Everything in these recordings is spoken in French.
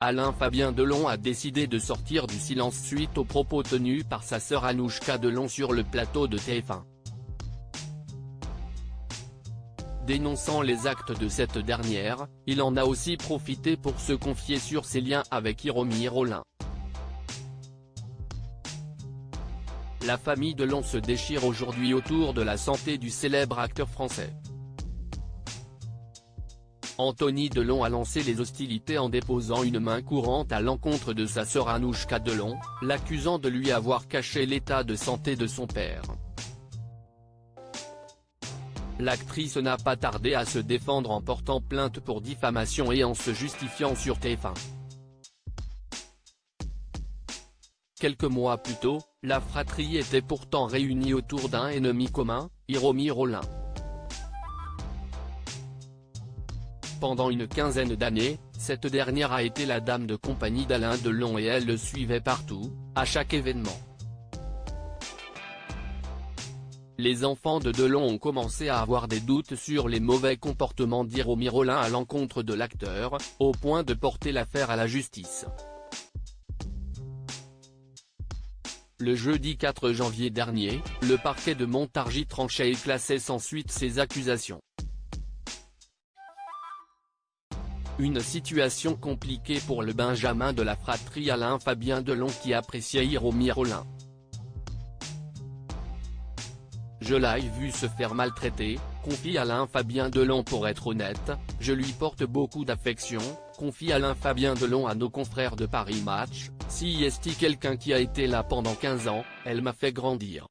Alain Fabien Delon a décidé de sortir du silence suite aux propos tenus par sa sœur Anouchka Delon sur le plateau de TF1. Dénonçant les actes de cette dernière, il en a aussi profité pour se confier sur ses liens avec Hiromi Rollin. La famille Delon se déchire aujourd'hui autour de la santé du célèbre acteur français. Anthony Delon a lancé les hostilités en déposant une main courante à l'encontre de sa sœur Anouchka Delon, l'accusant de lui avoir caché l'état de santé de son père. L'actrice n'a pas tardé à se défendre en portant plainte pour diffamation et en se justifiant sur TF1. Quelques mois plus tôt, la fratrie était pourtant réunie autour d'un ennemi commun, Hiromi Rollin. Pendant une quinzaine d'années, cette dernière a été la dame de compagnie d'Alain Delon et elle le suivait partout, à chaque événement. Les enfants de Delon ont commencé à avoir des doutes sur les mauvais comportements d'Hiromi Rollin à l'encontre de l'acteur, au point de porter l'affaire à la justice. Le jeudi 4 janvier dernier, le parquet de Montargis tranchait et classait sans suite ces accusations. Une situation compliquée pour le benjamin de la fratrie Alain Fabien Delon qui appréciait Hiromi Rollin. Je l'ai vu se faire maltraiter, confie Alain Fabien Delon. Pour être honnête, je lui porte beaucoup d'affection, confie Alain Fabien Delon à nos confrères de Paris Match. Si est quelqu'un qui a été là pendant 15 ans, elle m'a fait grandir.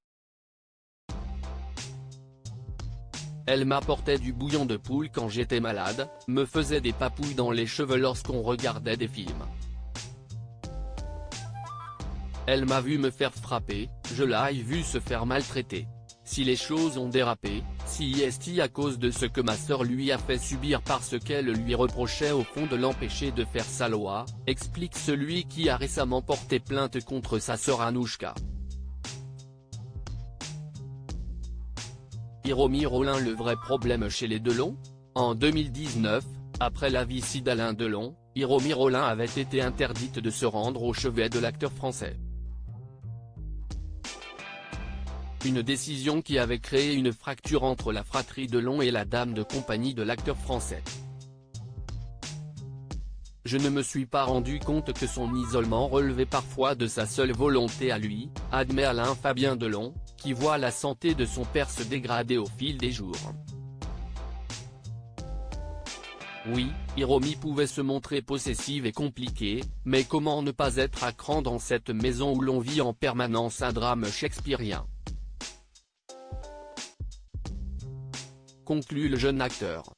Elle m'apportait du bouillon de poule quand j'étais malade, me faisait des papouilles dans les cheveux lorsqu'on regardait des films. Elle m'a vu me faire frapper, je l'ai vu se faire maltraiter. Si les choses ont dérapé, si est à cause de ce que ma sœur lui a fait subir parce qu'elle lui reprochait au fond de l'empêcher de faire sa loi, explique celui qui a récemment porté plainte contre sa sœur Anouchka. Hiromi Rollin. Le vrai problème chez les Delon ? En 2019, après la visite d'Alain Delon, Hiromi Rollin avait été interdite de se rendre au chevet de l'acteur français. Une décision qui avait créé une fracture entre la fratrie Delon et la dame de compagnie de l'acteur français. Je ne me suis pas rendu compte que son isolement relevait parfois de sa seule volonté à lui, admet Alain Fabien Delon, qui voit la santé de son père se dégrader au fil des jours. Oui, Hiromi pouvait se montrer possessive et compliquée, mais comment ne pas être à cran dans cette maison où l'on vit en permanence un drame shakespearien ? Conclut le jeune acteur.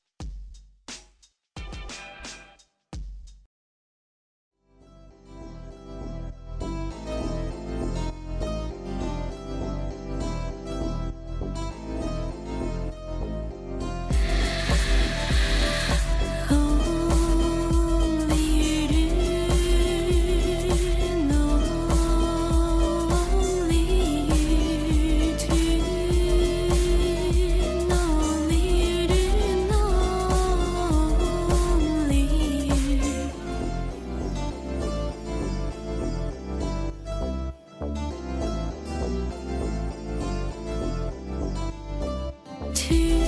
To